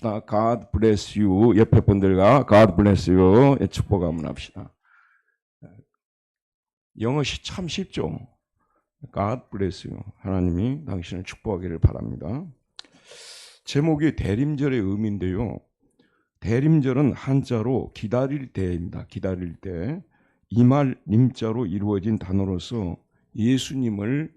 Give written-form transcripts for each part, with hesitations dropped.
합시다. God bless you. 옆에 분들과 God bless you. 축복 한번 합시다. 영어 참 쉽죠? God bless you. 하나님이 당신을 축복하기를 바랍니다. 제목이 대림절의 의미인데요. 대림절은 한자로 기다릴 때입니다. 기다릴 때. 이 말 님자로 이루어진 단어로서 예수님을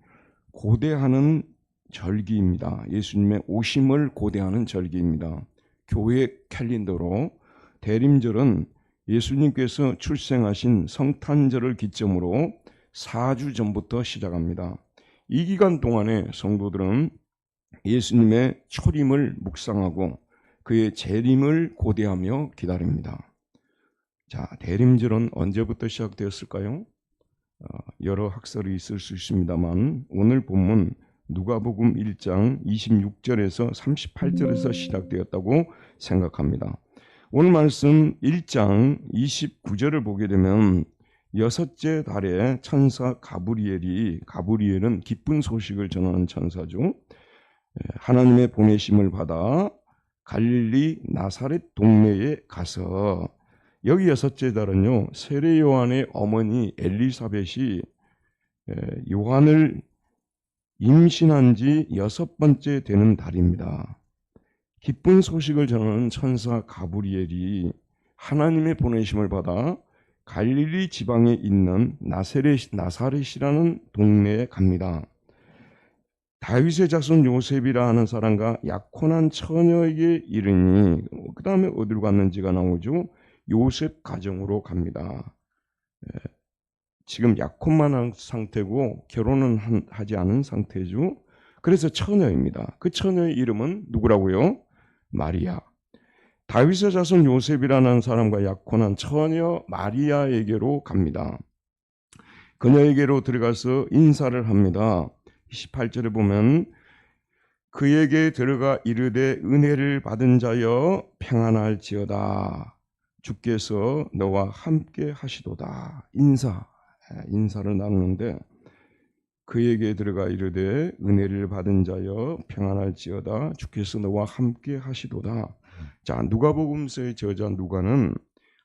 고대하는 절기입니다. 예수님의 오심을 고대하는 절기입니다. 교회 캘린더로 대림절은 예수님께서 출생하신 성탄절을 기점으로 4주 전부터 시작합니다. 이 기간 동안에 성도들은 예수님의 초림을 묵상하고 그의 재림을 고대하며 기다립니다. 자, 대림절은 언제부터 시작되었을까요? 여러 학설이 있을 수 있습니다만 오늘 본문 누가복음 1장 26절에서 38절에서 시작되었다고 생각합니다. 오늘 말씀 1장 29절을 보게 되면 여섯째 달에 천사 가브리엘은 기쁜 소식을 전하는 천사죠. 하나님의 보내심을 받아 갈릴리 나사렛 동네에 가서, 여기 여섯째 달은요, 세례 요한의 어머니 엘리사벳이 요한을 임신한 지 6번째 되는 달입니다. 기쁜 소식을 전하는 천사 가브리엘이 하나님의 보내심을 받아 갈릴리 지방에 있는 나사렛이라는 동네에 갑니다. 다윗의 자손 요셉이라 하는 사람과 약혼한 처녀에게 이르니, 그 다음에 어디로 갔는지가 나오죠. 요셉 가정으로 갑니다. 지금 약혼만 한 상태고 결혼은 하지 않은 상태죠. 그래서 처녀입니다. 그 처녀의 이름은 누구라고요? 마리아. 다윗의 자손 요셉이라는 사람과 약혼한 처녀 마리아에게로 갑니다. 그녀에게로 들어가서 인사를 합니다. 18절에 보면 그에게 들어가 이르되 은혜를 받은 자여 평안할지어다. 주께서 너와 함께 하시도다. 인사를 나누는데 그에게 들어가 이르되 은혜를 받은 자여 평안할지어다. 주께서 너와 함께 하시도다. 자, 누가복음서의 저자 누가는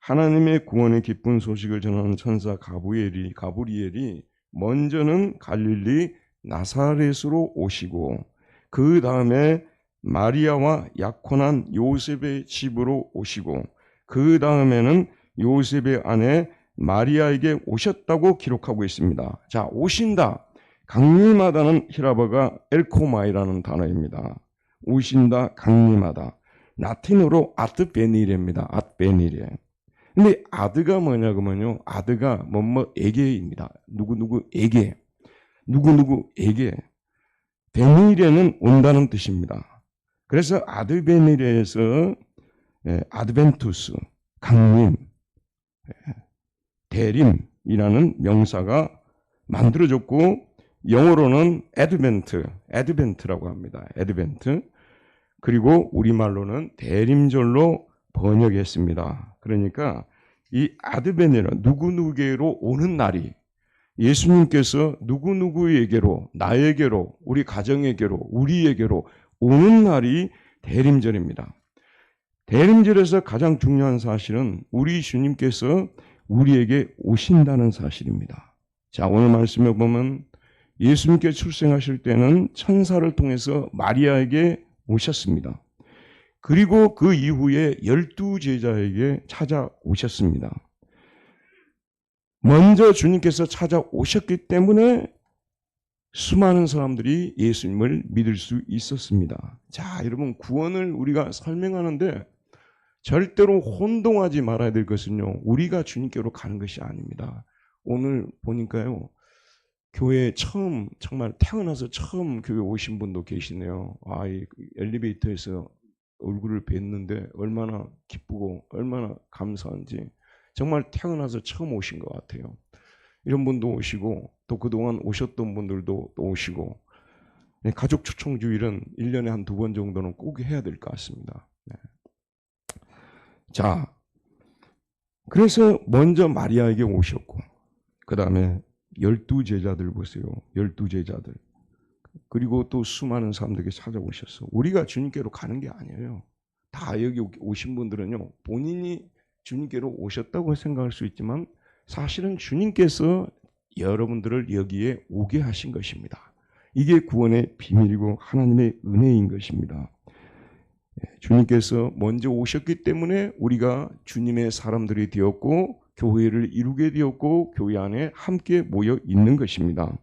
하나님의 구원의 기쁜 소식을 전하는 천사 가브리엘이 먼저는 갈릴리 나사렛으로 오시고 그 다음에 마리아와 약혼한 요셉의 집으로 오시고 그 다음에는 요셉의 아내 마리아에게 오셨다고 기록하고 있습니다. 자, 오신다. 강림하다는 히라버가 엘코마이라는 단어입니다. 오신다, 강림하다. 라틴어로 아드베니레입니다. 아드베니레. 근데 아드가 뭐냐면요, 아드가 뭐뭐에게입니다. 누구누구에게. 누구누구에게. 베니레는 온다는 뜻입니다. 그래서 아드베니레에서 아드벤투스, 강림, 대림이라는 명사가 만들어졌고 영어로는 애드벤트라고 합니다. 애드벤트. 그리고 우리말로는 대림절로 번역했습니다. 그러니까 이 아드벤이라 누구누구에게로 오는 날이, 예수님께서 누구누구에게로, 나에게로, 우리 가정에게로, 우리에게로 오는 날이 대림절입니다. 대림절에서 가장 중요한 사실은 우리 주님께서 우리에게 오신다는 사실입니다. 자, 오늘 말씀에 보면 예수님께 출생하실 때는 천사를 통해서 마리아에게 오셨습니다. 그리고 그 이후에 12제자에게 찾아오셨습니다. 먼저 주님께서 찾아오셨기 때문에 수많은 사람들이 예수님을 믿을 수 있었습니다. 자, 여러분, 구원을 우리가 설명하는데 절대로 혼동하지 말아야 될 것은요, 우리가 주님께로 가는 것이 아닙니다. 오늘 보니까요, 교회에 정말 태어나서 처음 교회 오신 분도 계시네요. 이 엘리베이터에서 얼굴을 뵀는데 얼마나 기쁘고 얼마나 감사한지, 정말 태어나서 처음 오신 것 같아요. 이런 분도 오시고, 또 그동안 오셨던 분들도 또 오시고, 가족 초청 주일은 1년에 한 2번 정도는 꼭 해야 될 것 같습니다. 네. 자, 그래서 먼저 마리아에게 오셨고, 그 다음에 12제자들 보세요. 12제자들. 그리고 또 수많은 사람들에게 찾아오셨어. 우리가 주님께로 가는 게 아니에요. 다 여기 오신 분들은요, 본인이 주님께로 오셨다고 생각할 수 있지만 사실은 주님께서 여러분들을 여기에 오게 하신 것입니다. 이게 구원의 비밀이고 하나님의 은혜인 것입니다. 주님께서 먼저 오셨기 때문에 우리가 주님의 사람들이 되었고 교회를 이루게 되었고 교회 안에 함께 모여 있는 것입니다.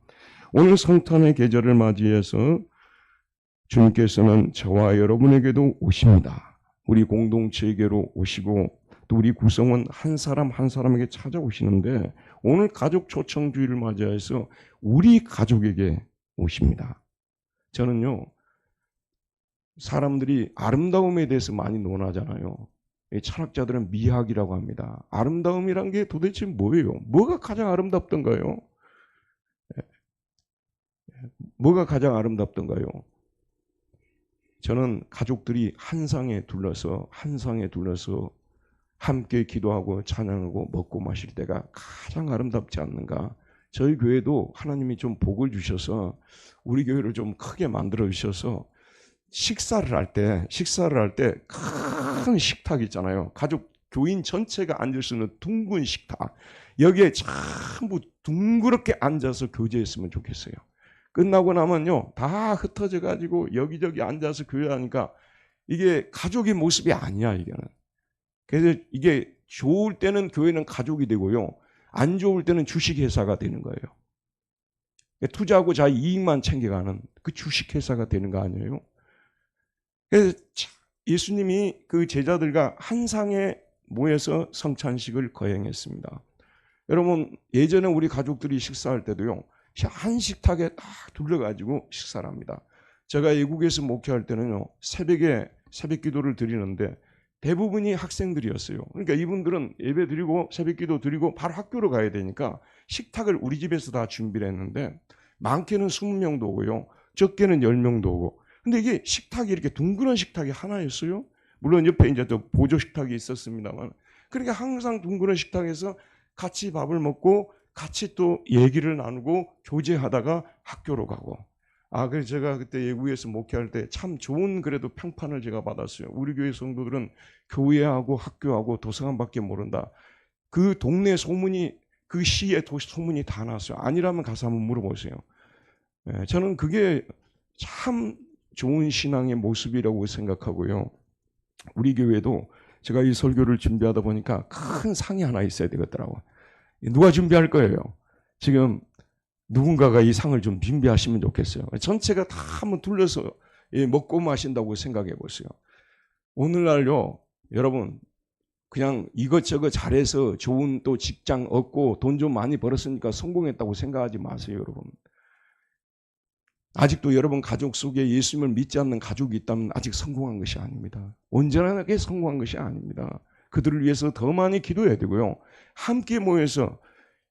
오늘 성탄의 계절을 맞이해서 주님께서는 저와 여러분에게도 오십니다. 우리 공동체에게로 오시고 또 우리 구성원 한 사람 한 사람에게 찾아오시는데 오늘 가족 초청주의를 맞이해서 우리 가족에게 오십니다. 저는요, 사람들이 아름다움에 대해서 많이 논하잖아요. 철학자들은 미학이라고 합니다. 아름다움이란 게 도대체 뭐예요? 뭐가 가장 아름답던가요? 뭐가 가장 아름답던가요? 저는 가족들이 한 상에 둘러서 함께 기도하고 찬양하고 먹고 마실 때가 가장 아름답지 않는가? 저희 교회도 하나님이 좀 복을 주셔서 우리 교회를 좀 크게 만들어 주셔서 식사를 할 때 큰 식탁 있잖아요. 가족 교인 전체가 앉을 수 있는 둥근 식탁. 여기에 전부 둥그렇게 앉아서 교제했으면 좋겠어요. 끝나고 나면요, 다 흩어져 가지고 여기저기 앉아서 교회하니까 이게 가족의 모습이 아니야, 이게는. 그래서 이게 좋을 때는 교회는 가족이 되고요, 안 좋을 때는 주식회사가 되는 거예요. 투자하고 자기 이익만 챙겨가는 그 주식회사가 되는 거 아니에요? 그래서 예수님이 그 제자들과 한 상에 모여서 성찬식을 거행했습니다. 여러분, 예전에 우리 가족들이 식사할 때도요, 한 식탁에 딱 둘러가지고 식사를 합니다. 제가 외국에서 목회할 때는요, 새벽에 새벽 기도를 드리는데 대부분이 학생들이었어요. 그러니까 이분들은 예배 드리고 새벽 기도 드리고 바로 학교로 가야 되니까 식탁을 우리 집에서 다 준비를 했는데 많게는 20명도 오고요, 적게는 10명도 오고. 근데 이게 식탁이 이렇게 둥그런 식탁이 하나였어요. 물론 옆에 이제 또 보조 식탁이 있었습니다만, 그러니까 항상 둥그런 식탁에서 같이 밥을 먹고 같이 또 얘기를 나누고 교제하다가 학교로 가고. 그래서 제가 그때 외국에서 목회할 때 참 좋은 그래도 평판을 제가 받았어요. 우리 교회 성도들은 교회하고 학교하고 도서관밖에 모른다. 그 동네 소문이, 그 시의 소문이 다 났어요. 아니라면 가서 한번 물어보세요. 저는 그게 참 좋은 신앙의 모습이라고 생각하고요. 우리 교회도 제가 이 설교를 준비하다 보니까 큰 상이 하나 있어야 되겠더라고요. 누가 준비할 거예요? 지금 누군가가 이 상을 좀 준비하시면 좋겠어요. 전체가 다 한번 둘러서 먹고 마신다고 생각해 보세요. 오늘날요, 여러분, 그냥 이것저것 잘해서 좋은 또 직장 얻고 돈 좀 많이 벌었으니까 성공했다고 생각하지 마세요, 여러분. 아직도 여러분 가족 속에 예수님을 믿지 않는 가족이 있다면 아직 성공한 것이 아닙니다. 온전하게 성공한 것이 아닙니다. 그들을 위해서 더 많이 기도해야 되고요, 함께 모여서,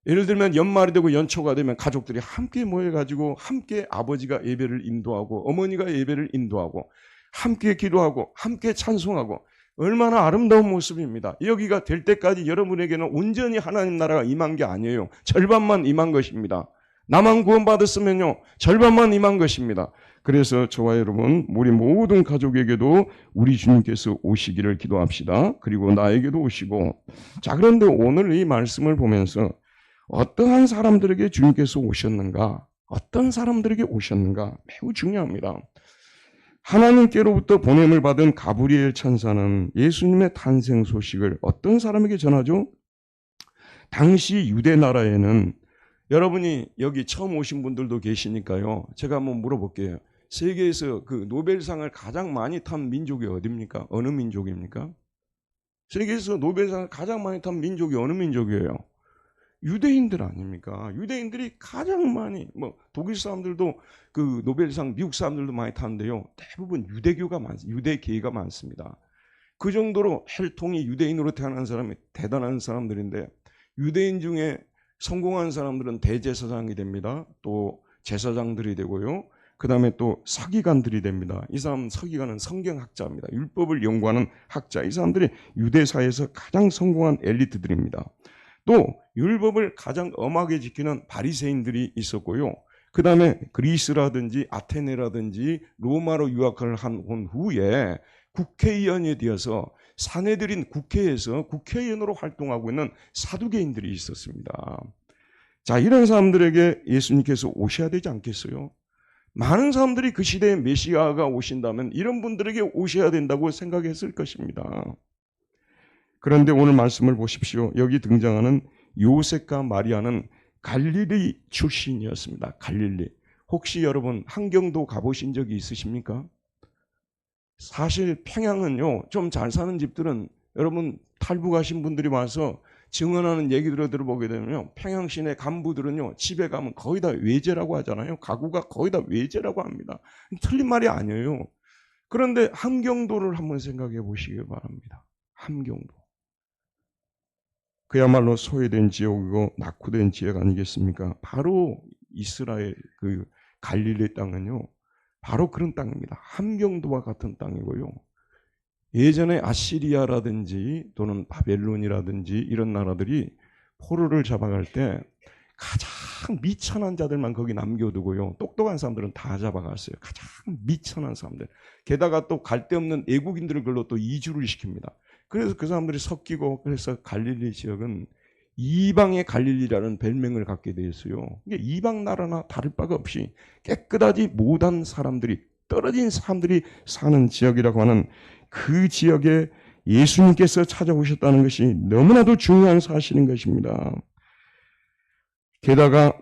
예를 들면 연말이 되고 연초가 되면 가족들이 함께 모여가지고 함께 아버지가 예배를 인도하고 어머니가 예배를 인도하고 함께 기도하고 함께 찬송하고, 얼마나 아름다운 모습입니다. 여기가 될 때까지 여러분에게는 온전히 하나님 나라가 임한 게 아니에요. 절반만 임한 것입니다. 나만 구원받았으면요, 절반만 임한 것입니다. 그래서 저와 여러분, 우리 모든 가족에게도 우리 주님께서 오시기를 기도합시다. 그리고 나에게도 오시고. 자, 그런데 오늘 이 말씀을 보면서 어떠한 사람들에게 주님께서 오셨는가, 어떤 사람들에게 오셨는가 매우 중요합니다. 하나님께로부터 보냄을 받은 가브리엘 천사는 예수님의 탄생 소식을 어떤 사람에게 전하죠? 당시 유대 나라에는, 여러분이 여기 처음 오신 분들도 계시니까요, 제가 한번 물어볼게요. 세계에서 그 노벨상을 가장 많이 탄 민족이 어디입니까? 어느 민족입니까? 세계에서 노벨상을 가장 많이 탄 민족이 어느 민족이에요? 유대인들 아닙니까? 유대인들이 가장 많이, 독일 사람들도 그 노벨상, 미국 사람들도 많이 타는데요, 대부분 유대계가 많습니다. 그 정도로 혈통이 유대인으로 태어난 사람이 대단한 사람들인데, 유대인 중에 성공한 사람들은 대제사장이 됩니다. 또 제사장들이 되고요, 그 다음에 또 서기관들이 됩니다. 이 사람 서기관은 성경학자입니다. 율법을 연구하는 학자. 이 사람들이 유대사에서 가장 성공한 엘리트들입니다. 또 율법을 가장 엄하게 지키는 바리새인들이 있었고요, 그 다음에 그리스라든지 아테네라든지 로마로 유학을 한 후에 국회의원이 되어서 사내들인 국회에서 국회의원으로 활동하고 있는 사두개인들이 있었습니다. 자, 이런 사람들에게 예수님께서 오셔야 되지 않겠어요? 많은 사람들이 그 시대에 메시아가 오신다면 이런 분들에게 오셔야 된다고 생각했을 것입니다. 그런데 오늘 말씀을 보십시오. 여기 등장하는 요셉과 마리아는 갈릴리 출신이었습니다. 갈릴리. 혹시 여러분 함경도 가보신 적이 있으십니까? 사실 평양은요, 좀 잘 사는 집들은 여러분 탈북하신 분들이 와서 증언하는 얘기들을 들어보게 되면요, 평양 시내 간부들은요, 집에 가면 거의 다 외제라고 하잖아요. 가구가 거의 다 외제라고 합니다. 틀린 말이 아니에요. 그런데 함경도를 한번 생각해 보시기 바랍니다. 함경도. 그야말로 소외된 지역이고 낙후된 지역 아니겠습니까? 바로 이스라엘 그 갈릴리 땅은요, 바로 그런 땅입니다. 함경도와 같은 땅이고요. 예전에 아시리아라든지 또는 바벨론이라든지 이런 나라들이 포로를 잡아갈 때 가장 미천한 자들만 거기 남겨두고요. 똑똑한 사람들은 다 잡아갔어요. 가장 미천한 사람들. 게다가 또 갈 데 없는 애국인들을 걸로 또 이주를 시킵니다. 그래서 그 사람들이 섞이고, 그래서 갈릴리 지역은 이방의 갈릴리라는 별명을 갖게 되었어요. 이게 이방 나라나 다를 바가 없이 깨끗하지 못한 사람들이, 떨어진 사람들이 사는 지역이라고 하는 그 지역에 예수님께서 찾아오셨다는 것이 너무나도 중요한 사실인 것입니다. 게다가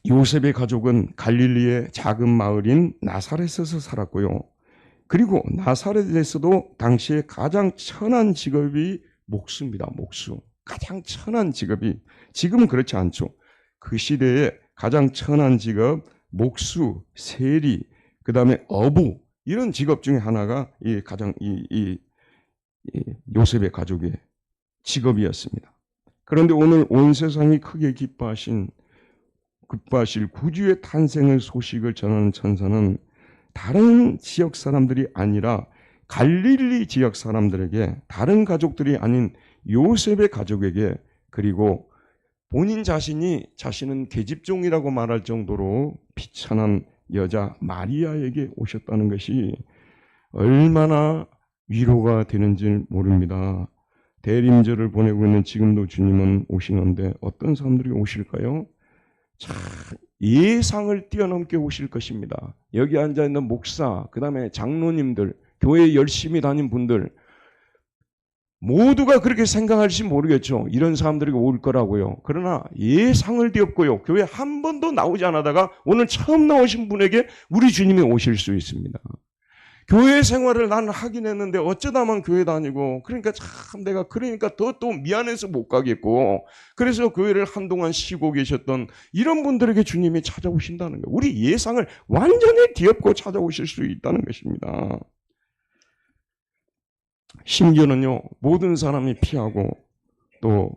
요셉의 가족은 갈릴리의 작은 마을인 나사렛에서 살았고요. 그리고 나사렛에서도 당시에 가장 천한 직업이 목수입니다. 목수. 가장 천한 직업이, 지금은 그렇지 않죠. 그 시대에 가장 천한 직업, 목수, 세리, 그 다음에 어부, 이런 직업 중에 하나가 이 요셉의 가족의 직업이었습니다. 그런데 오늘 온 세상이 크게 기뻐하실 구주의 탄생의 소식을 전하는 천사는 다른 지역 사람들이 아니라 갈릴리 지역 사람들에게, 다른 가족들이 아닌 요셉의 가족에게, 그리고 본인 자신은 계집종이라고 말할 정도로 비천한 여자 마리아에게 오셨다는 것이 얼마나 위로가 되는지 모릅니다. 대림절을 보내고 있는 지금도 주님은 오시는데 어떤 사람들이 오실까요? 참 예상을 뛰어넘게 오실 것입니다. 여기 앉아있는 목사, 그 다음에 장로님들, 교회 열심히 다닌 분들 모두가 그렇게 생각할지 모르겠죠. 이런 사람들이 올 거라고요. 그러나 예상을 뛰었고요, 교회 한 번도 나오지 않았다가 오늘 처음 나오신 분에게 우리 주님이 오실 수 있습니다. 교회 생활을 나는 하긴 했는데 어쩌다만 교회 다니고, 그러니까 참 내가 그러니까 더 또 미안해서 못 가겠고, 그래서 교회를 한동안 쉬고 계셨던 이런 분들에게 주님이 찾아오신다는 거예요. 우리 예상을 완전히 뒤엎고 찾아오실 수 있다는 것입니다. 심지어는요, 모든 사람이 피하고, 또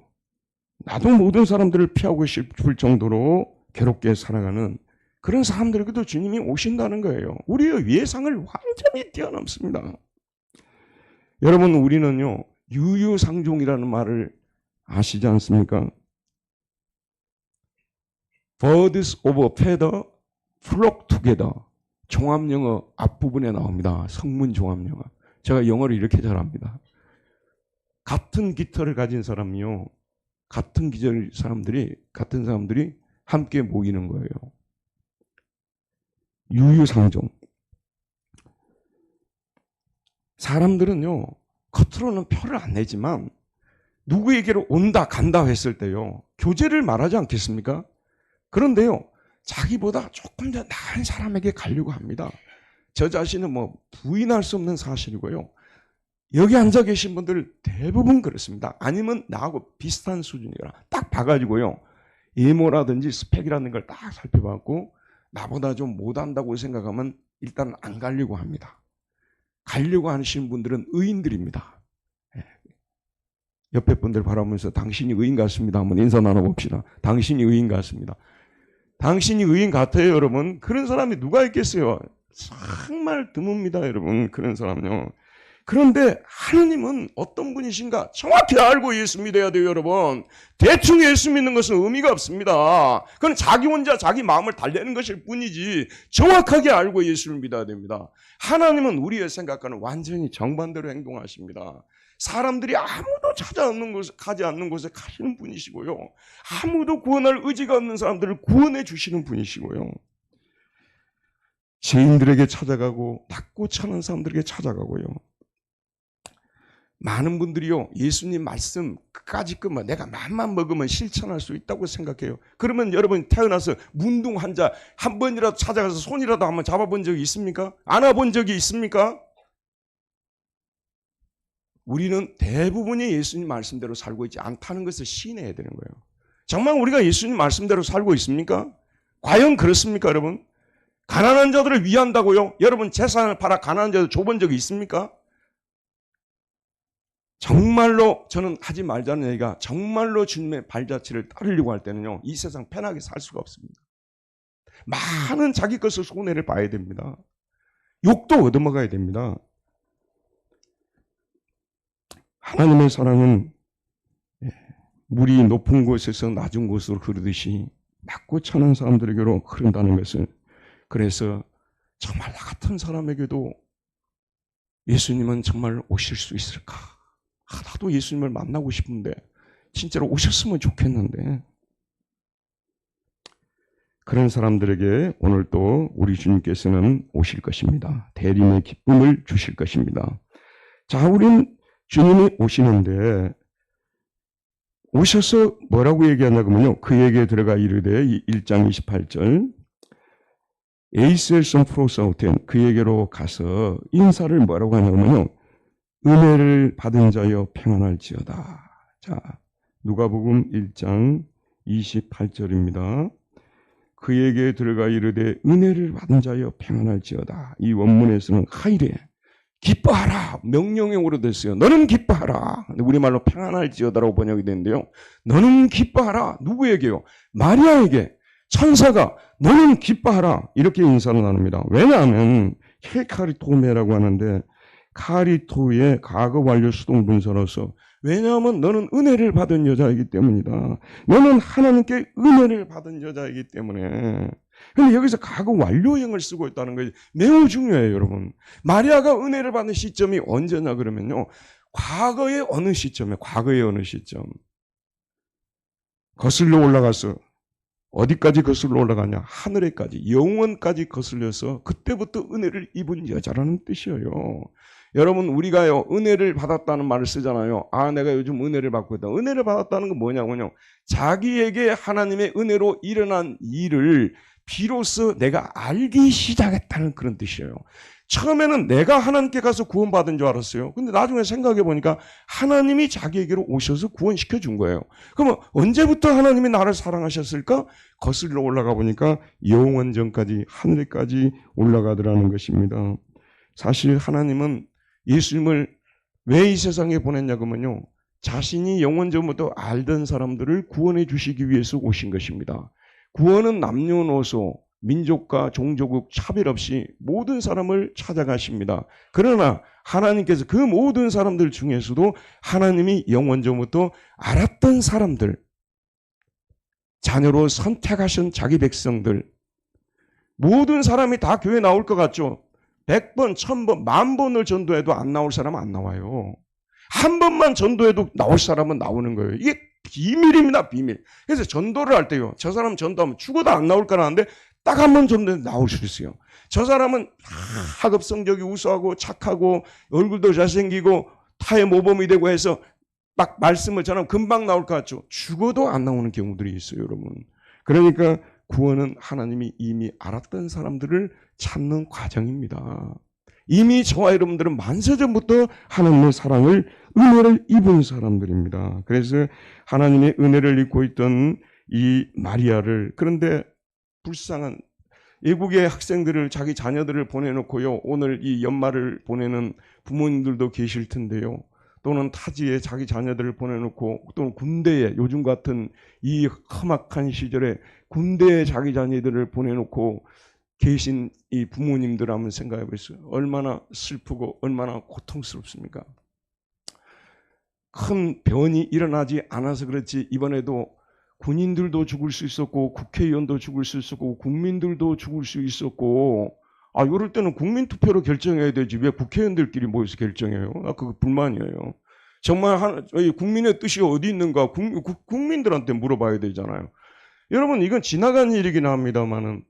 나도 모든 사람들을 피하고 싶을 정도로 괴롭게 살아가는 그런 사람들에게도 주님이 오신다는 거예요. 우리의 예상을 완전히 뛰어넘습니다. 여러분, 우리는요, 유유상종이라는 말을 아시지 않습니까? Birds of a feather flock together. 종합영어 앞부분에 나옵니다. 성문 종합영어. 제가 영어를 이렇게 잘합니다. 같은 깃털을 가진 사람이요, 같은 사람들이 함께 모이는 거예요. 유유상종. 사람들은요, 겉으로는 표를 안 내지만 누구에게로 온다 간다 했을 때요, 교제를 말하지 않겠습니까? 그런데요, 자기보다 조금 더 나은 사람에게 가려고 합니다. 저 자신은 부인할 수 없는 사실이고요. 여기 앉아 계신 분들 대부분 그렇습니다. 아니면 나하고 비슷한 수준이라 딱 봐가지고요, 외모라든지 스펙이라는 걸 딱 살펴봤고 나보다 좀 못한다고 생각하면 일단 안 가려고 합니다. 가려고 하시는 분들은 의인들입니다. 옆에 분들 바라보면서 당신이 의인 같습니다 한번 인사 나눠봅시다. 당신이 의인 같습니다. 당신이 의인 같아요, 여러분. 그런 사람이 누가 있겠어요? 정말 드뭅니다, 여러분. 그런 사람요. 그런데 하나님은 어떤 분이신가 정확히 알고 예수 믿어야 돼요, 여러분. 대충 예수 믿는 것은 의미가 없습니다. 그건 자기 혼자 자기 마음을 달래는 것일 뿐이지 정확하게 알고 예수를 믿어야 됩니다. 하나님은 우리의 생각과는 완전히 정반대로 행동하십니다. 사람들이 아무도 가지 않는 곳에 가시는 분이시고요. 아무도 구원할 의지가 없는 사람들을 구원해 주시는 분이시고요. 죄인들에게 찾아가고 낮고 천한 사람들에게 찾아가고요. 많은 분들이요, 예수님 말씀 끝까지 내가 맘만 먹으면 실천할 수 있다고 생각해요. 그러면 여러분 태어나서 문둥 환자 한 번이라도 찾아가서 손이라도 한번 잡아본 적이 있습니까? 안아본 적이 있습니까? 우리는 대부분이 예수님 말씀대로 살고 있지 않다는 것을 시인해야 되는 거예요. 정말 우리가 예수님 말씀대로 살고 있습니까? 과연 그렇습니까, 여러분? 가난한 자들을 위한다고요? 여러분 재산을 팔아 가난한 자들 줘본 적이 있습니까? 정말로 저는 하지 말자는 얘기가 정말로 주님의 발자취를 따르려고 할 때는요, 이 세상 편하게 살 수가 없습니다. 많은 자기 것을 손해를 봐야 됩니다. 욕도 얻어먹어야 됩니다. 하나님의 사랑은 물이 높은 곳에서 낮은 곳으로 흐르듯이 낮고 천한 사람들에게로 흐른다는 것을, 그래서 정말 나 같은 사람에게도 예수님은 정말 오실 수 있을까? 나도 예수님을 만나고 싶은데 진짜로 오셨으면 좋겠는데, 그런 사람들에게 오늘 또 우리 주님께서는 오실 것입니다. 대림의 기쁨을 주실 것입니다. 자, 우린 주님이 오시는데 오셔서 뭐라고 얘기하냐면요, 그에게 들어가 이르되 1장 28절 에이셀선 프로사우텐, 그에게로 가서 인사를 뭐라고 하냐면요, 은혜를 받은 자여 평안할지어다. 자, 누가복음 1장 28절입니다. 그에게 들어가 이르되 은혜를 받은 자여 평안할지어다. 이 원문에서는 하이레, 기뻐하라, 명령형으로 됐어요. 너는 기뻐하라. 우리말로 평안할지어다라고 번역이 되는데요, 너는 기뻐하라. 누구에게요? 마리아에게 천사가 너는 기뻐하라 이렇게 인사를 나눕니다. 왜냐하면 헤카리토메라고 하는데 카리토의 과거 완료 수동 분사로서, 왜냐하면 너는 은혜를 받은 여자이기 때문이다. 너는 하나님께 은혜를 받은 여자이기 때문에. 그런데 여기서 과거 완료형을 쓰고 있다는 것이 매우 중요해요, 여러분. 마리아가 은혜를 받는 시점이 언제냐 그러면요, 과거의 어느 시점에, 과거의 어느 시점. 거슬러 올라가서 어디까지 거슬러 올라가냐? 하늘에까지, 영원까지 거슬려서 그때부터 은혜를 입은 여자라는 뜻이에요. 여러분, 우리가요, 은혜를 받았다는 말을 쓰잖아요. 내가 요즘 은혜를 받고 있다. 은혜를 받았다는 건 뭐냐면요, 자기에게 하나님의 은혜로 일어난 일을 비로소 내가 알기 시작했다는 그런 뜻이에요. 처음에는 내가 하나님께 가서 구원받은 줄 알았어요. 근데 나중에 생각해 보니까 하나님이 자기에게로 오셔서 구원시켜 준 거예요. 그러면 언제부터 하나님이 나를 사랑하셨을까? 거슬러 올라가 보니까 영원전까지, 하늘에까지 올라가더라는 것입니다. 사실 하나님은 예수님을 왜 이 세상에 보냈냐면요, 자신이 영원전부터 알던 사람들을 구원해 주시기 위해서 오신 것입니다. 구원은 남녀노소, 민족과 종족국 차별 없이 모든 사람을 찾아가십니다. 그러나 하나님께서 그 모든 사람들 중에서도 하나님이 영원전부터 알았던 사람들, 자녀로 선택하신 자기 백성들, 모든 사람이 다 교회 나올 것 같죠? 100번, 1000번, 10,000번을 전도해도 안 나올 사람은 안 나와요. 한 번만 전도해도 나올 사람은 나오는 거예요. 이게 비밀입니다, 비밀. 그래서 전도를 할 때요, 저 사람 전도하면 죽어도 안 나올 거라는데 딱 한 번 전도해도 나올 수 있어요. 저 사람은 학업 성적이 우수하고 착하고 얼굴도 잘생기고 타의 모범이 되고 해서 딱 말씀을 전하면 금방 나올 것 같죠? 죽어도 안 나오는 경우들이 있어요, 여러분. 그러니까 구원은 하나님이 이미 알았던 사람들을 찾는 과정입니다. 이미 저와 여러분들은 만세전부터 하나님의 사랑을, 은혜를 입은 사람들입니다. 그래서 하나님의 은혜를 입고 있던 이 마리아를, 그런데 불쌍한 외국의 학생들을, 자기 자녀들을 보내놓고요, 오늘 이 연말을 보내는 부모님들도 계실 텐데요, 또는 타지에 자기 자녀들을 보내놓고, 또는 군대에, 요즘 같은 이 험악한 시절에 군대에 자기 자녀들을 보내놓고 계신 이 부모님들 한번 생각해 보세요. 얼마나 슬프고 얼마나 고통스럽습니까? 큰 변이 일어나지 않아서 그렇지 이번에도 군인들도 죽을 수 있었고 국회의원도 죽을 수 있었고 국민들도 죽을 수 있었고 이럴 때는 국민투표로 결정해야 되지 왜 국회의원들끼리 모여서 결정해요? 그거 불만이에요. 정말 국민의 뜻이 어디 있는가 국민들한테 물어봐야 되잖아요. 여러분 이건 지나간 일이긴 합니다만은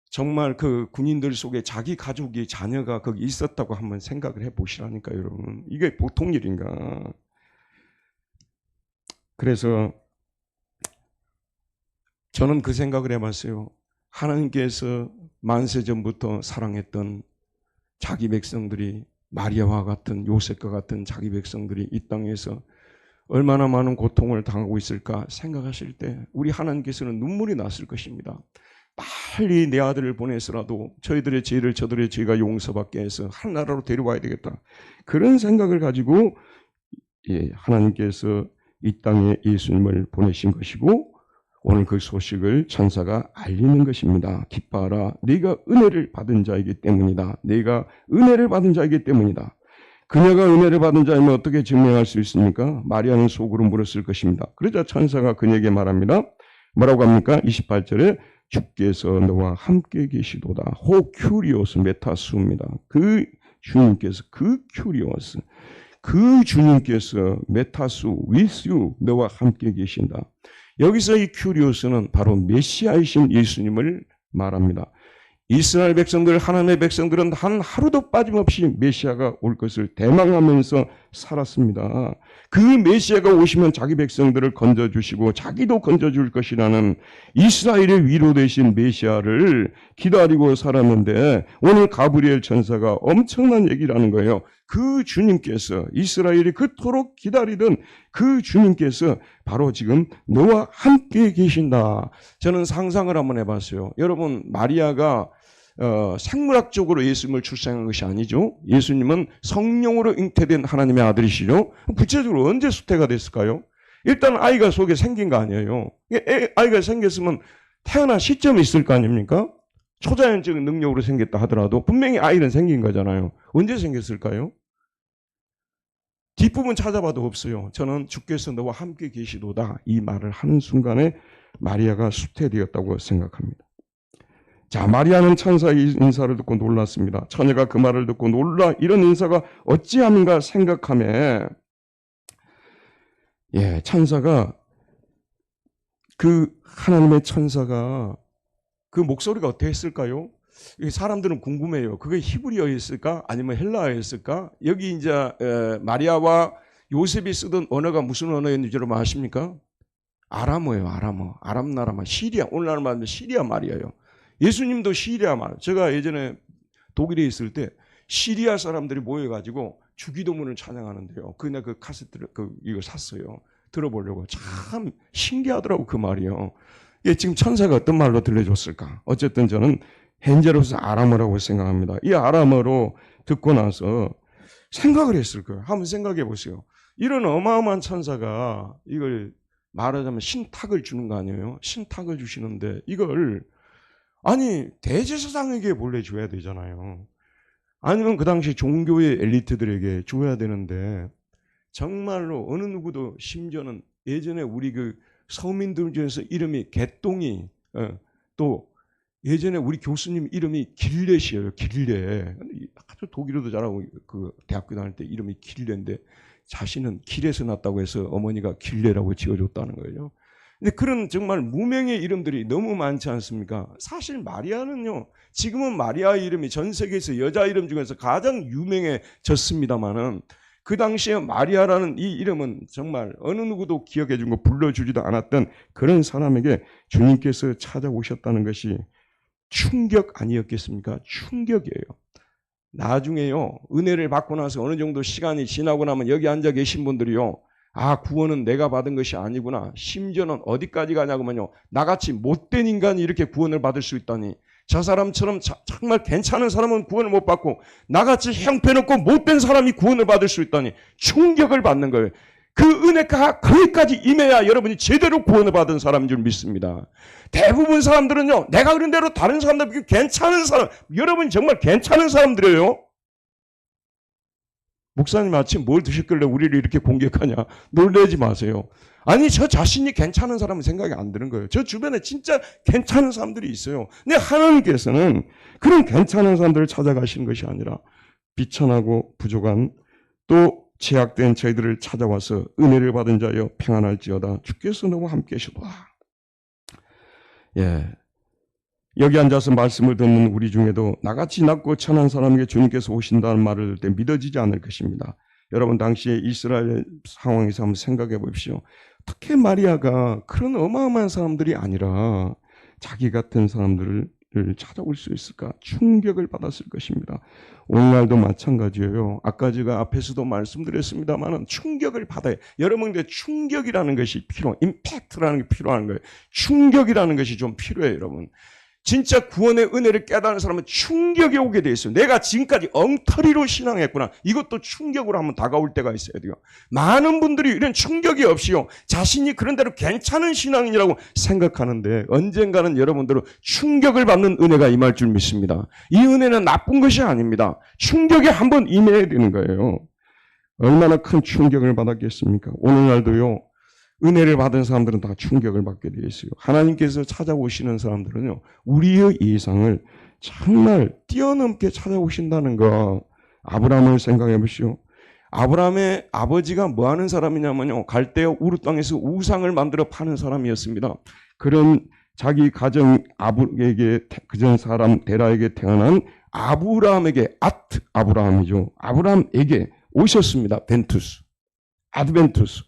정말 그 군인들 속에 자기 가족이 자녀가 거기 있었다고 한번 생각을 해보시라니까 여러분. 이게 보통 일인가. 그래서 저는 그 생각을 해봤어요. 하나님께서 만세전부터 사랑했던 자기 백성들이 마리아와 같은 요셉과 같은 자기 백성들이 이 땅에서 얼마나 많은 고통을 당하고 있을까 생각하실 때 우리 하나님께서는 눈물이 났을 것입니다. 빨리 내 아들을 보내서라도 저희들의 죄를 저들의 죄가 용서받게 해서 하나라로 데려와야 되겠다. 그런 생각을 가지고 하나님께서 이 땅에 예수님을 보내신 것이고 오늘 그 소식을 천사가 알리는 것입니다. 기뻐하라. 네가 은혜를 받은 자이기 때문이다. 네가 은혜를 받은 자이기 때문이다. 그녀가 은혜를 받은 자이면 어떻게 증명할 수 있습니까? 마리아는 속으로 물었을 것입니다. 그러자 천사가 그녀에게 말합니다. 뭐라고 합니까? 28절에 주께서 너와 함께 계시도다. 호 큐리오스 메타수입니다. 그 주님께서 그 주님께서 메타수 with you 너와 함께 계신다. 여기서 이 큐리오스는 바로 메시아이신 예수님을 말합니다. 이스라엘 백성들, 하나님의 백성들은 한 하루도 빠짐없이 메시아가 올 것을 대망하면서 살았습니다. 그 메시아가 오시면 자기 백성들을 건져주시고 자기도 건져줄 것이라는 이스라엘의 위로 되신 메시아를 기다리고 살았는데 오늘 가브리엘 천사가 엄청난 얘기를 하는 거예요. 그 주님께서 이스라엘이 그토록 기다리던 그 주님께서 바로 지금 너와 함께 계신다. 저는 상상을 한번 해봤어요. 여러분 마리아가 생물학적으로 예수님을 출생한 것이 아니죠. 예수님은 성령으로 잉태된 하나님의 아들이시죠. 구체적으로 언제 수태가 됐을까요? 일단 아이가 속에 생긴 거 아니에요. 아이가 생겼으면 태어난 시점이 있을 거 아닙니까? 초자연적인 능력으로 생겼다 하더라도 분명히 아이는 생긴 거잖아요. 언제 생겼을까요? 뒷부분 찾아봐도 없어요. 저는 주께서 너와 함께 계시도다 이 말을 하는 순간에 마리아가 수태되었다고 생각합니다. 자, 마리아는 천사의 인사를 듣고 놀랐습니다. 처녀가 그 말을 듣고 놀라 이런 인사가 어찌함인가 생각하며 천사가 그 하나님의 천사가 그 목소리가 어떻게 했을까요? 사람들은 궁금해요. 그게 히브리어였을까? 아니면 헬라어였을까? 여기 이제 마리아와 요셉이 쓰던 언어가 무슨 언어였는지 여러분 아십니까? 아람어예요. 아람어. 아람 나라말. 시리아. 오늘날 말하면 시리아 말이에요. 예수님도 시리아 말. 제가 예전에 독일에 있을 때 시리아 사람들이 모여가지고 주기도문을 찬양하는데요. 그냥 그 카세트를 이거 샀어요. 들어보려고. 참 신기하더라고 그 말이요. 지금 천사가 어떤 말로 들려줬을까? 어쨌든 저는 현재로서 아람어라고 생각합니다. 이 아람어로 듣고 나서 생각을 했을 거예요. 한번 생각해 보세요. 이런 어마어마한 천사가 이걸 말하자면 신탁을 주는 거 아니에요? 신탁을 주시는데 이걸 아니 대제사장에게 몰래 줘야 되잖아요. 아니면 그 당시 종교의 엘리트들에게 줘야 되는데 정말로 어느 누구도 심지어는 예전에 우리 그 서민들 중에서 이름이 개똥이 또 예전에 우리 교수님 이름이 길렛이에요. 길렛. 아주 독일어도 잘하고 그 대학교 다닐 때 이름이 길렛인데 자신은 길에서 났다고 해서 어머니가 길렛이라고 지어줬다는 거예요. 근데 그런 정말 무명의 이름들이 너무 많지 않습니까? 사실 마리아는요. 지금은 마리아 이름이 전 세계에서 여자 이름 중에서 가장 유명해졌습니다마는 그 당시에 마리아라는 이 이름은 정말 어느 누구도 기억해주고 불러주지도 않았던 그런 사람에게 주님께서 찾아오셨다는 것이 충격 아니었겠습니까? 충격이에요. 나중에요. 은혜를 받고 나서 어느 정도 시간이 지나고 나면 여기 앉아 계신 분들이요. 구원은 내가 받은 것이 아니구나. 심지어는 어디까지 가냐고만요. 나같이 못된 인간이 이렇게 구원을 받을 수 있다니. 저 사람처럼 정말 괜찮은 사람은 구원을 못 받고 나같이 형편없고 못된 사람이 구원을 받을 수 있다니 충격을 받는 거예요. 그 은혜가 거기까지 임해야 여러분이 제대로 구원을 받은 사람인 줄 믿습니다. 대부분 사람들은요, 내가 그런 대로 다른 사람들 괜찮은 사람, 여러분이 정말 괜찮은 사람들이에요. 목사님 아침 뭘 드셨길래 우리를 이렇게 공격하냐? 놀라지 마세요. 아니, 저 자신이 괜찮은 사람은 생각이 안 드는 거예요. 저 주변에 진짜 괜찮은 사람들이 있어요. 근데 하나님께서는 그런 괜찮은 사람들을 찾아가시는 것이 아니라 비천하고 부족한 또 제약된 저희들을 찾아와서 은혜를 받은 자여 평안할지어다. 주께서 너무 함께 하시도다. 예. 여기 앉아서 말씀을 듣는 우리 중에도 나같이 낮고 천한 사람에게 주님께서 오신다는 말을 때 믿어지지 않을 것입니다. 여러분 당시에 이스라엘 상황에서 한번 생각해 보십시오. 어떻게 마리아가 그런 어마어마한 사람들이 아니라 자기 같은 사람들을 찾아올 수 있을까? 충격을 받았을 것입니다. 오늘날도 마찬가지예요. 아까 제가 앞에서도 말씀드렸습니다만 충격을 받아요. 여러분들 충격이라는 것이 임팩트라는 게 필요한 거예요. 충격이라는 것이 좀 필요해요, 여러분. 진짜 구원의 은혜를 깨달은 사람은 충격이 오게 돼 있어요. 내가 지금까지 엉터리로 신앙했구나. 이것도 충격으로 한번 다가올 때가 있어야 돼요. 많은 분들이 이런 충격이 없이요, 자신이 그런 대로 괜찮은 신앙이라고 생각하는데 언젠가는 여러분들은 충격을 받는 은혜가 임할 줄 믿습니다. 이 은혜는 나쁜 것이 아닙니다. 충격이 한번 임해야 되는 거예요. 얼마나 큰 충격을 받았겠습니까? 오늘날도요, 은혜를 받은 사람들은 다 충격을 받게 되어 있어요. 하나님께서 찾아오시는 사람들은요, 우리의 예상을 정말 뛰어넘게 찾아오신다는 거. 아브라함을 생각해 보시오. 아브라함의 아버지가 뭐 하는 사람이냐면요, 갈대아 우르 땅에서 우상을 만들어 파는 사람이었습니다. 그런 자기 가정 아브에게, 그전 사람 데라에게 태어난 아브라함에게, 아브라함이죠. 아브라함에게 오셨습니다. 아드벤투스.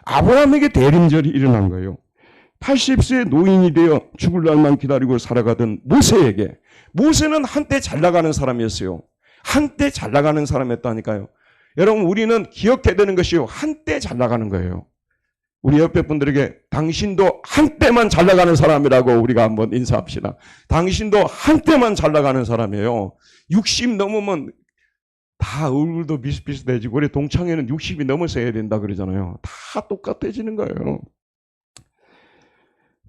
아브라함에게 대림절이 일어난 거예요. 80세 노인이 되어 죽을 날만 기다리고 살아가던 모세에게, 모세는 한때 잘 나가는 사람이었어요. 한때 잘 나가는 사람이었다니까요. 여러분, 우리는 기억해야 되는 것이요, 한때 잘 나가는 거예요. 우리 옆에 분들에게 당신도 한때만 잘 나가는 사람이라고 우리가 한번 인사합시다. 당신도 한때만 잘 나가는 사람이에요. 60 넘으면 다 얼굴도 비슷비슷해지고, 우리 동창회는 60이 넘어서 해야 된다 그러잖아요. 다 똑같아지는 거예요.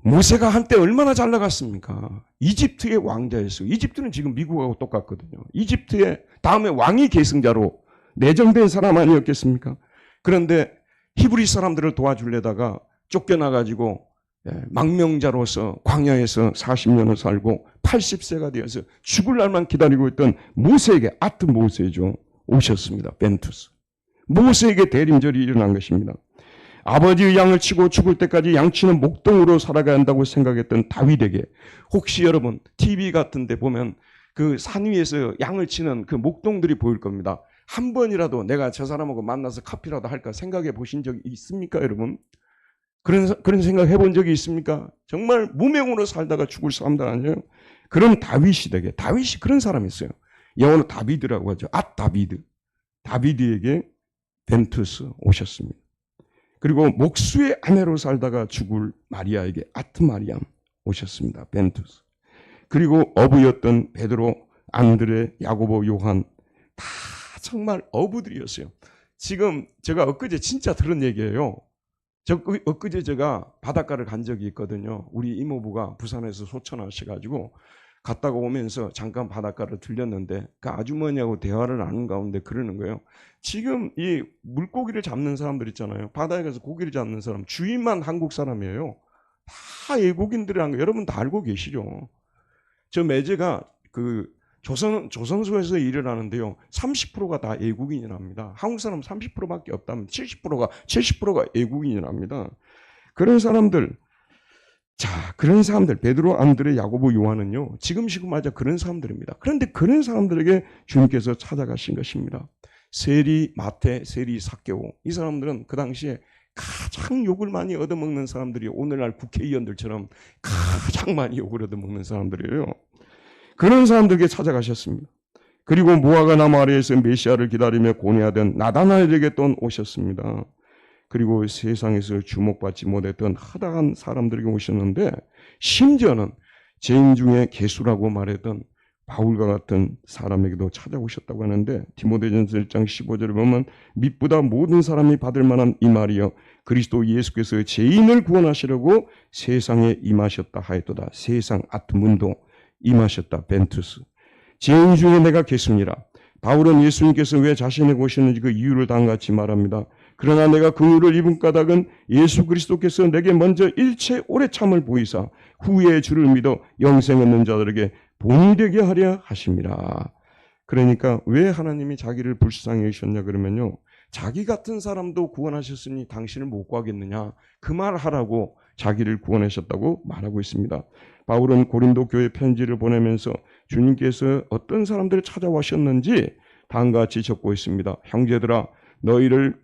모세가 한때 얼마나 잘 나갔습니까? 이집트의 왕자였어요. 이집트는 지금 미국하고 똑같거든요. 이집트의 다음에 왕이 계승자로 내정된 사람 아니었겠습니까? 그런데 히브리 사람들을 도와주려다가 쫓겨나가지고 망명자로서 광야에서 40년을 살고 80세가 되어서 죽을 날만 기다리고 있던 모세에게, 모세죠, 오셨습니다. 벤투스. 모세에게 대림절이 일어난 것입니다. 아버지의 양을 치고 죽을 때까지 양치는 목동으로 살아가야 한다고 생각했던 다윗에게, 혹시 여러분 TV 같은 데 보면 그 산 위에서 양을 치는 그 목동들이 보일 겁니다. 한 번이라도 내가 저 사람하고 만나서 커피라도 할까 생각해 보신 적이 있습니까, 여러분? 그런 생각 해본 적이 있습니까? 정말 무명으로 살다가 죽을 사람들 아니에요? 그런 다윗이 그런 사람이었어요. 영어로 다비드라고 하죠. 다비드에게 벤투스 오셨습니다. 그리고 목수의 아내로 살다가 죽을 마리아에게 마리암 오셨습니다. 벤투스. 그리고 어부였던 베드로, 안드레, 야고보, 요한, 다 정말 어부들이었어요. 지금 제가 엊그제 진짜 들은 얘기예요. 엊그제 제가 바닷가를 간 적이 있거든요. 우리 이모부가 부산에서 소천하셔가지고 갔다가 오면서 잠깐 바닷가를 들렸는데 그 아주머니하고 대화를 나눈 가운데 그러는 거예요. 지금 이 물고기를 잡는 사람들 있잖아요. 바다에 가서 고기를 잡는 사람, 주인만 한국 사람이에요. 다 외국인들이라는 거 여러분 다 알고 계시죠? 저 매제가 그 조선소에서 일을 하는데요, 30%가 다 외국인이랍니다. 한국 사람 30%밖에 없다면 70%가 외국인이랍니다. 그런 사람들, 베드로, 안드레, 야고보, 요한은요, 지금 시구마저 그런 사람들입니다. 그런데 그런 사람들에게 주님께서 찾아가신 것입니다. 세리 마태, 세리 삭개오, 이 사람들은 그 당시에 가장 욕을 많이 얻어먹는 사람들이, 오늘날 국회의원들처럼 가장 많이 욕을 얻어먹는 사람들이에요. 그런 사람들에게 찾아가셨습니다. 그리고 모아가 나무 아래에서 메시아를 기다리며 고뇌하던 나다나엘에게 또 오셨습니다. 그리고 세상에서 주목받지 못했던 허다한 사람들에게 오셨는데, 심지어는 죄인 중에 괴수라고 말했던 바울과 같은 사람에게도 찾아오셨다고 하는데 디모데전서 1장 15절에 보면 믿보다 모든 사람이 받을 만한 이 말이여 그리스도 예수께서 죄인을 구원하시려고 세상에 임하셨다 하였도다. 세상 아트문도 임하셨다. 벤투스. 죄인 중에 내가 겠습니다. 바울은 예수님께서 왜 자신에게 오셨는지 그 이유를 다음같이 말합니다. 그러나 내가 그 의를 입은 까닭은 예수 그리스도께서 내게 먼저 일체 오래 참을 보이사 후에 주를 믿어 영생 얻는 자들에게 본이 되게 하려 하심이라. 그러니까 왜 하나님이 자기를 불쌍히 여기셨냐 그러면요. 자기 같은 사람도 구원하셨으니 당신을 못 구하겠느냐. 그 말 하라고 자기를 구원하셨다고 말하고 있습니다. 바울은 고린도 교회 편지를 보내면서 주님께서 어떤 사람들을 찾아오셨는지 다음과 같이 적고 있습니다. 형제들아 너희를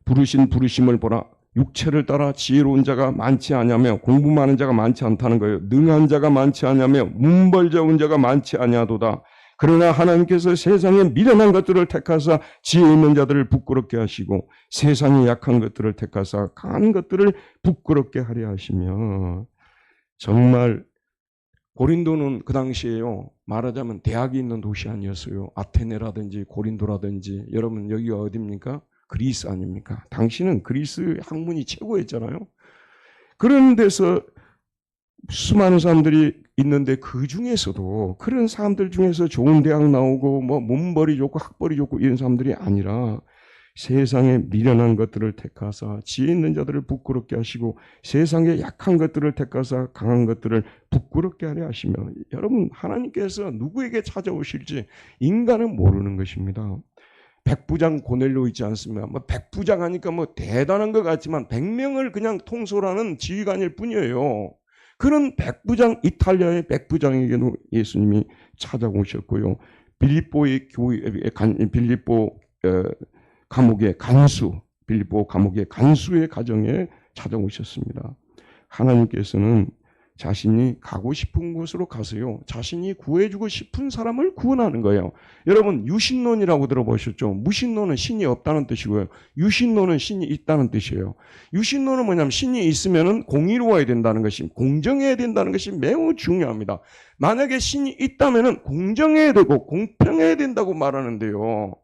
부르신 부르심을 보라. 육체를 따라 지혜로운 자가 많지 않으며 공부 많은 자가 많지 않다는 거예요. 능한 자가 많지 않으며 문벌저운 자가 많지 아니하도다. 그러나 하나님께서 세상에 미련한 것들을 택하사 지혜 있는 자들을 부끄럽게 하시고 세상에 약한 것들을 택하사 강한 것들을 부끄럽게 하려 하시며 정말 고린도는 그 당시에요. 말하자면 대학이 있는 도시 아니었어요. 아테네라든지 고린도라든지 여러분 여기가 어디입니까? 그리스 아닙니까? 당시는 그리스 학문이 최고였잖아요. 그런 데서 수많은 사람들이 있는데 그 중에서도 그런 사람들 중에서 좋은 대학 나오고 뭐 문벌이 좋고 학벌이 좋고 이런 사람들이 아니라 세상에 미련한 것들을 택하사 지혜 있는 자들을 부끄럽게 하시고 세상에 약한 것들을 택하사 강한 것들을 부끄럽게 하려 하시며 여러분 하나님께서 누구에게 찾아오실지 인간은 모르는 것입니다. 백부장 고넬료 있지 않습니까? 뭐 백부장 하니까 뭐 대단한 것 같지만 100명을 그냥 통솔하는 지휘관일 뿐이에요. 그런 백부장 이탈리아의 백부장에게도 예수님이 찾아오셨고요. 빌립보의 교회 빌립보 감옥의 간수 빌립보 감옥의 간수의 가정에 찾아오셨습니다. 하나님께서는 자신이 가고 싶은 곳으로 가세요. 자신이 구해주고 싶은 사람을 구원하는 거예요. 여러분 유신론이라고 들어보셨죠? 무신론은 신이 없다는 뜻이고요. 유신론은 신이 있다는 뜻이에요. 유신론은 뭐냐면 신이 있으면 공의로워야 된다는 것이 공정해야 된다는 것이 매우 중요합니다. 만약에 신이 있다면 공정해야 되고 공평해야 된다고 말하는데요.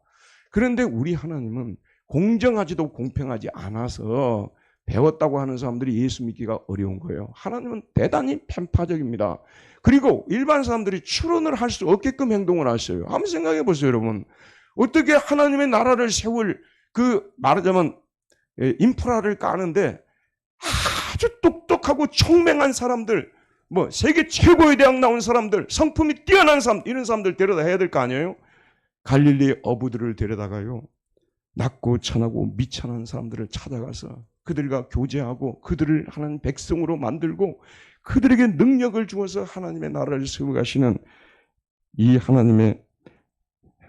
그런데 우리 하나님은 공정하지도 공평하지 않아서 배웠다고 하는 사람들이 예수 믿기가 어려운 거예요. 하나님은 대단히 편파적입니다. 그리고 일반 사람들이 추론을 할 수 없게끔 행동을 하셔요. 한번 생각해 보세요, 여러분. 어떻게 하나님의 나라를 세울 그 말하자면 인프라를 까는데 아주 똑똑하고 총명한 사람들, 뭐 세계 최고의 대학 나온 사람들, 성품이 뛰어난 사람, 이런 사람들 데려다 해야 될 거 아니에요? 갈릴리의 어부들을 데려다가요. 낮고 천하고 미천한 사람들을 찾아가서 그들과 교제하고 그들을 하나님 백성으로 만들고 그들에게 능력을 주어서 하나님의 나라를 세워가시는 이 하나님의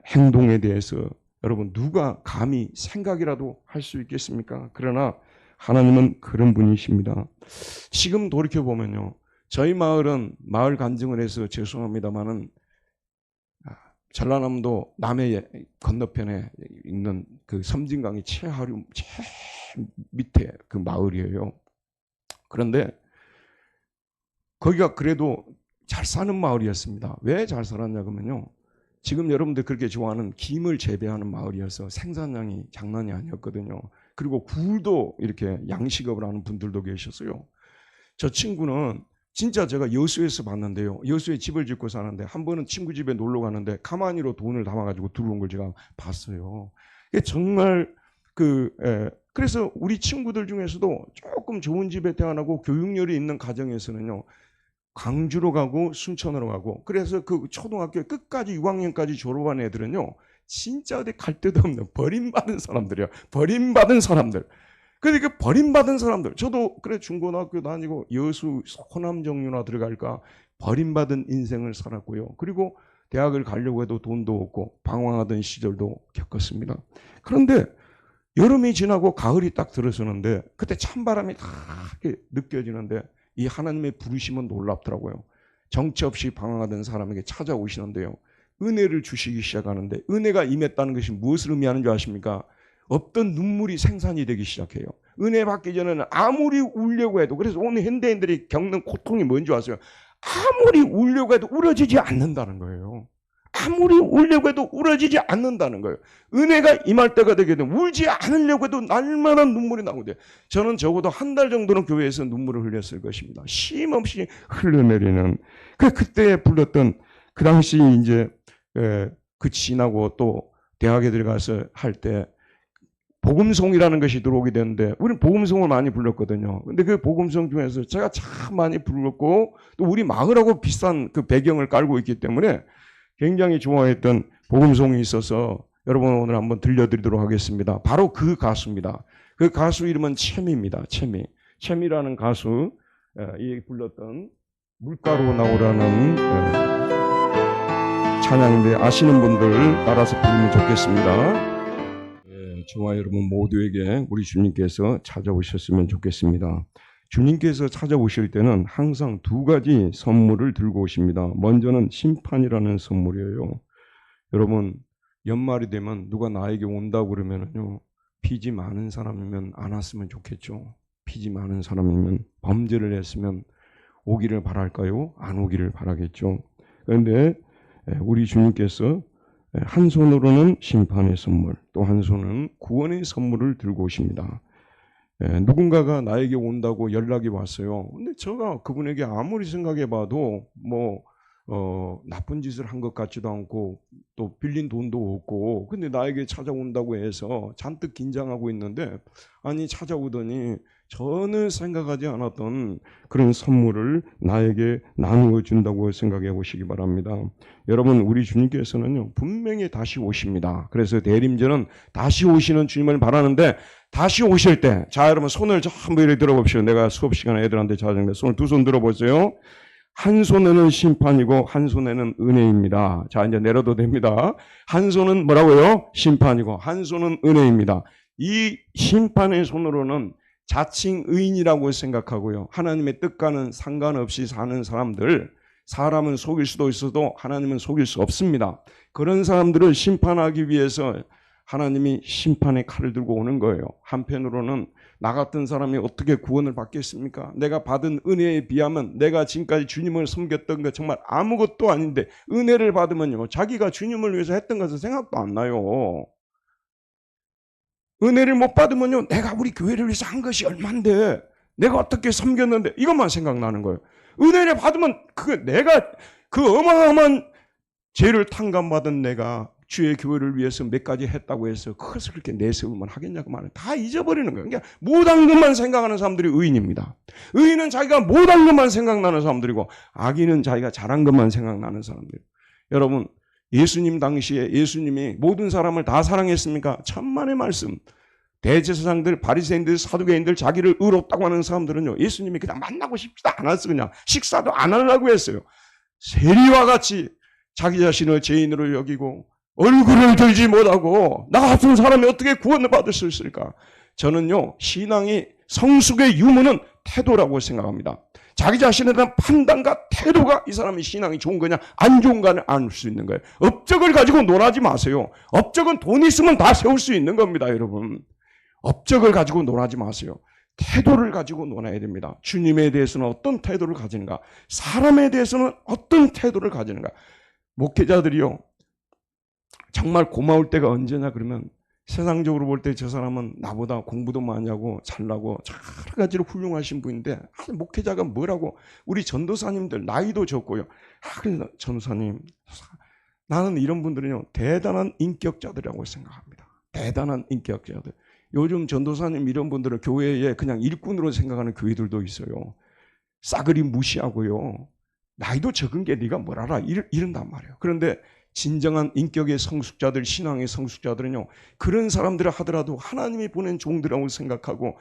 행동에 대해서 여러분 누가 감히 생각이라도 할 수 있겠습니까? 그러나 하나님은 그런 분이십니다. 지금 돌이켜보면요. 저희 마을은 마을 간증을 해서 죄송합니다마는 전라남도 남해 건너편에 있는 그 섬진강이 최하류 밑에 그 마을이에요. 그런데 거기가 그래도 잘 사는 마을이었습니다. 왜 잘 살았냐 그러면요. 지금 여러분들 그렇게 좋아하는 김을 재배하는 마을이어서 생산량이 장난이 아니었거든요. 그리고 굴도 이렇게 양식업을 하는 분들도 계셨어요. 저 친구는 진짜 제가 여수에서 봤는데요. 여수에 집을 짓고 사는데 한 번은 친구 집에 놀러 가는데 가마니로 돈을 담아가지고 들어온 걸 제가 봤어요. 정말 그래서 우리 친구들 중에서도 조금 좋은 집에 태어나고 교육열이 있는 가정에서는요. 광주로 가고 순천으로 가고 그래서 그 초등학교 끝까지 6학년까지 졸업한 애들은요. 진짜 어디 갈 데도 없는 버림받은 사람들이에요. 버림받은 사람들. 그러니까 버림받은 사람들. 저도 그래 중고등학교 다니고 여수 호남 정유나 들어갈까 버림받은 인생을 살았고요. 그리고 대학을 가려고 해도 돈도 없고 방황하던 시절도 겪었습니다. 그런데 여름이 지나고 가을이 딱 들어서는데 그때 찬바람이 다 느껴지는데 이 하나님의 부르심은 놀랍더라고요. 정체 없이 방황하던 사람에게 찾아오시는데요. 은혜를 주시기 시작하는데 은혜가 임했다는 것이 무엇을 의미하는 줄 아십니까? 없던 눈물이 생산이 되기 시작해요. 은혜 받기 전에는 아무리 울려고 해도 그래서 오늘 현대인들이 겪는 고통이 뭔지 아세요? 아무리 울려고 해도 울어지지 않는다는 거예요. 아무리 울려고 해도 울어지지 않는다는 거예요. 은혜가 임할 때가 되게 되면 울지 않으려고 해도 날마다 눈물이 나오는데, 저는 적어도 한 달 정도는 교회에서 눈물을 흘렸을 것입니다. 쉼 없이 흘러내리는. 그때 불렀던, 그 당시 이제 그 지나고 또 대학에 들어가서 할 때 복음송이라는 것이 들어오게 되는데, 우리는 복음송을 많이 불렀거든요. 근데 그 복음송 중에서 제가 참 많이 불렀고, 또 우리 마을하고 비슷한 그 배경을 깔고 있기 때문에 굉장히 좋아했던 복음송이 있어서 여러분 오늘 한번 들려드리도록 하겠습니다. 바로 그 가수입니다. 그 가수 이름은 채미입니다. 채미라는 가수, 이 불렀던 물가로 나오라는 찬양인데, 아시는 분들 따라서 부르면 좋겠습니다. 저와 여러분 모두에게 우리 주님께서 찾아오셨으면 좋겠습니다. 주님께서 찾아오실 때는 항상 두 가지 선물을 들고 오십니다. 먼저는 심판이라는 선물이에요. 여러분, 연말이 되면 누가 나에게 온다고 그러면요, 빚이 많은 사람이면 안 왔으면 좋겠죠. 빚이 많은 사람이면, 범죄를 했으면 오기를 바랄까요? 안 오기를 바라겠죠. 그런데 우리 주님께서 한 손으로는 심판의 선물, 또 한 손은 구원의 선물을 들고 오십니다. 누군가가 나에게 온다고 연락이 왔어요. 근데 제가 그분에게 아무리 생각해봐도 나쁜 짓을 한 것 같지도 않고, 또 빌린 돈도 없고, 근데 나에게 찾아온다고 해서 잔뜩 긴장하고 있는데, 아니 찾아오더니 전혀 생각하지 않았던 그런 선물을 나에게 나누어 준다고 생각해 보시기 바랍니다. 여러분, 우리 주님께서는요, 분명히 다시 오십니다. 그래서 대림절은 다시 오시는 주님을 바라는데, 다시 오실 때, 자 여러분 손을 전부 이렇게 들어봅시다. 내가 수업 시간에 애들한테 자정돼 손을 두 손 들어보세요. 한 손에는 심판이고 한 손에는 은혜입니다. 자, 이제 내려도 됩니다. 한 손은 뭐라고요? 심판이고 한 손은 은혜입니다. 이 심판의 손으로는 자칭 의인이라고 생각하고요, 하나님의 뜻과는 상관없이 사는 사람들, 사람은 속일 수도 있어도 하나님은 속일 수 없습니다. 그런 사람들을 심판하기 위해서 하나님이 심판의 칼을 들고 오는 거예요. 한편으로는 나 같은 사람이 어떻게 구원을 받겠습니까? 내가 받은 은혜에 비하면, 내가 지금까지 주님을 섬겼던 것 정말 아무것도 아닌데, 은혜를 받으면요, 자기가 주님을 위해서 했던 것은 생각도 안 나요. 은혜를 못 받으면요, 내가 우리 교회를 위해서 한 것이 얼만데, 내가 어떻게 섬겼는데, 이것만 생각나는 거예요. 은혜를 받으면 내가 그 어마어마한 죄를 탕감받은 내가 주의 교회를 위해서 몇 가지 했다고 해서 그것을 그렇게 내세우면 하겠냐고 말은 다 잊어버리는 거예요. 그러니까 못한 것만 생각하는 사람들이 의인입니다. 의인은 자기가 못한 것만 생각나는 사람들이고, 악인은 자기가 잘한 것만 생각나는 사람들. 여러분, 예수님 당시에 예수님이 모든 사람을 다 사랑했습니까? 천만의 말씀. 대제사장들, 바리새인들, 사두개인들, 자기를 의롭다고 하는 사람들은요, 예수님이 그냥 만나고 싶지도 않았어. 그냥 식사도 안 하려고 했어요. 세리와 같이 자기 자신을 죄인으로 여기고 얼굴을 들지 못하고 나 같은 사람이 어떻게 구원을 받을 수 있을까? 저는요, 신앙이 성숙의 유무는 태도라고 생각합니다. 자기 자신에 대한 판단과 태도가 이 사람의 신앙이 좋은 거냐 안 좋은가를 알 수 있는 거예요. 업적을 가지고 놀아지 마세요. 업적은 돈 있으면 다 세울 수 있는 겁니다, 여러분. 업적을 가지고 놀아지 마세요. 태도를 가지고 놀아야 됩니다. 주님에 대해서는 어떤 태도를 가지는가, 사람에 대해서는 어떤 태도를 가지는가. 목회자들이요, 정말 고마울 때가 언제냐 그러면, 세상적으로 볼 때 저 사람은 나보다 공부도 많이 하고 잘나고 여러 가지로 훌륭하신 분인데, 목회자가 뭐라고, 우리 전도사님들 나이도 적고요, 전도사님, 나는 이런 분들은요 대단한 인격자들이라고 생각합니다. 대단한 인격자들. 요즘 전도사님 이런 분들은 교회에 그냥 일꾼으로 생각하는 교회들도 있어요. 싸그리 무시하고요, 나이도 적은 게 네가 뭘 알아, 이런단 말이에요. 그런데 진정한 인격의 성숙자들, 신앙의 성숙자들은요, 그런 사람들을 하더라도 하나님이 보낸 종들이라고 생각하고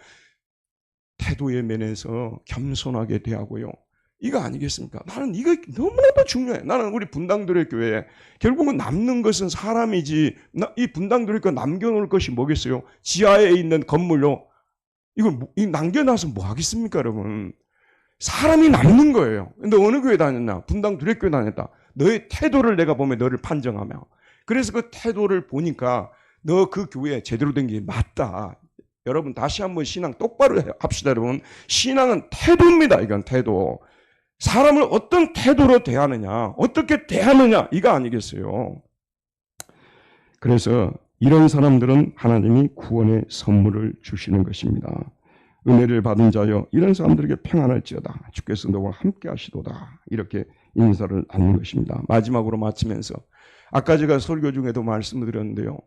태도의 면에서 겸손하게 대하고요, 이거 아니겠습니까? 나는 이거 너무나도 중요해. 나는 우리 분당도래 교회에 결국은 남는 것은 사람이지, 이 분당도래 교회 남겨놓을 것이 뭐겠어요? 지하에 있는 건물로 이걸 남겨놔서 뭐 하겠습니까, 여러분? 사람이 남는 거예요. 근데 어느 교회 다녔나? 분당도래 교회 다녔다. 너의 태도를 내가 보면 너를 판정하며, 그래서 그 태도를 보니까 너 그 교회에 제대로 된 게 맞다. 여러분 다시 한번 신앙 똑바로 합시다. 여러분, 신앙은 태도입니다. 이건 태도. 사람을 어떤 태도로 대하느냐, 어떻게 대하느냐, 이거 아니겠어요. 그래서 이런 사람들은 하나님이 구원의 선물을 주시는 것입니다. 은혜를 받은 자여 이런 사람들에게 평안할지어다. 주께서 너와 함께 하시도다. 이렇게 인사를 나누는 것입니다. 마지막으로 마치면서 아까 제가 설교 중에도 말씀을 드렸는데요.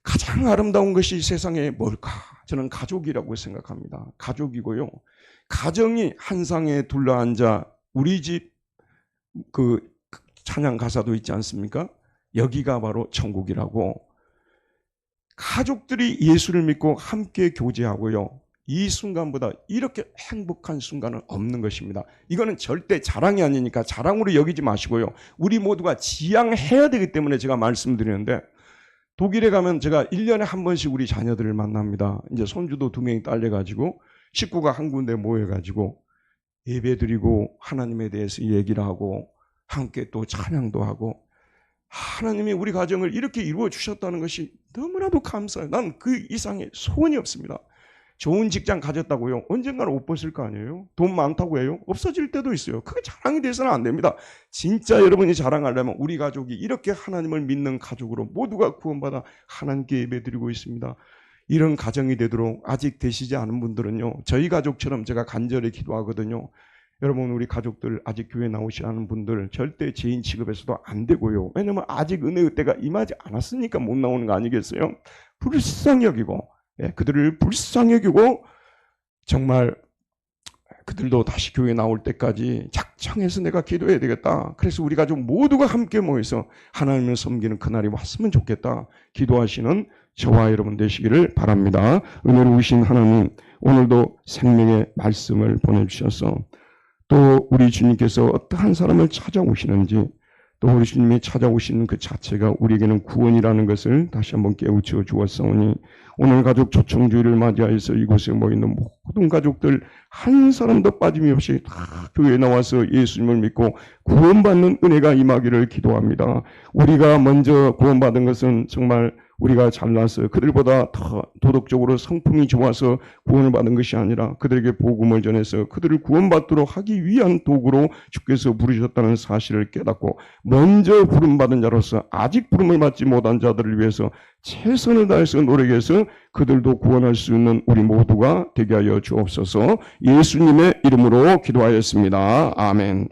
가장 아름다운 것이 세상에 뭘까? 저는 가족이라고 생각합니다. 가족이고요. 가정이 한 상에 둘러앉아 우리 집 그 찬양 가사도 있지 않습니까? 여기가 바로 천국이라고. 가족들이 예수를 믿고 함께 교제하고요. 이 순간보다 이렇게 행복한 순간은 없는 것입니다. 이거는 절대 자랑이 아니니까 자랑으로 여기지 마시고요. 우리 모두가 지향해야 되기 때문에 제가 말씀드리는데, 독일에 가면 제가 1년에 한 번씩 우리 자녀들을 만납니다. 이제 손주도 2명이 딸려가지고 식구가 한 군데 모여가지고 예배드리고 하나님에 대해서 얘기를 하고 함께 또 찬양도 하고, 하나님이 우리 가정을 이렇게 이루어 주셨다는 것이 너무나도 감사해요. 난 그 이상의 소원이 없습니다. 좋은 직장 가졌다고요? 언젠가는 옷 벗을 거 아니에요? 돈 많다고 해요? 없어질 때도 있어요. 그게 자랑이 돼서는 안 됩니다. 진짜 여러분이 자랑하려면 우리 가족이 이렇게 하나님을 믿는 가족으로 모두가 구원받아 하나님께 예배드리고 있습니다. 이런 가정이 되도록 아직 되시지 않은 분들은요, 저희 가족처럼 제가 간절히 기도하거든요. 여러분, 우리 가족들 아직 교회 나오지 않은 분들 절대 죄인 취급해서도 안 되고요. 왜냐면 아직 은혜의 때가 임하지 않았으니까 못 나오는 거 아니겠어요? 불쌍히 여기고, 그들을 불쌍히 여기고 정말 그들도 다시 교회 나올 때까지 작정해서 내가 기도해야 되겠다. 그래서 우리 가족 모두가 함께 모여서 하나님을 섬기는 그날이 왔으면 좋겠다. 기도하시는 저와 여러분 되시기를 바랍니다. 은혜로우신 하나님, 오늘도 생명의 말씀을 보내주셔서 또 우리 주님께서 어떠한 사람을 찾아오시는지, 또 우리 주님이 찾아오시는 그 자체가 우리에게는 구원이라는 것을 다시 한번 깨우쳐 주었사오니, 오늘 가족 초청주의를 맞이하여서 이곳에 모이는 모든 가족들 한 사람도 빠짐없이 다 교회에 나와서 예수님을 믿고 구원받는 은혜가 임하기를 기도합니다. 우리가 먼저 구원받은 것은 정말 우리가 잘나서 그들보다 더 도덕적으로 성품이 좋아서 구원을 받은 것이 아니라 그들에게 복음을 전해서 그들을 구원받도록 하기 위한 도구로 주께서 부르셨다는 사실을 깨닫고, 먼저 부름받은 자로서 아직 부름을 받지 못한 자들을 위해서 최선을 다해서 노력해서 그들도 구원할 수 있는 우리 모두가 되게 하여 주옵소서. 예수님의 이름으로 기도하였습니다. 아멘.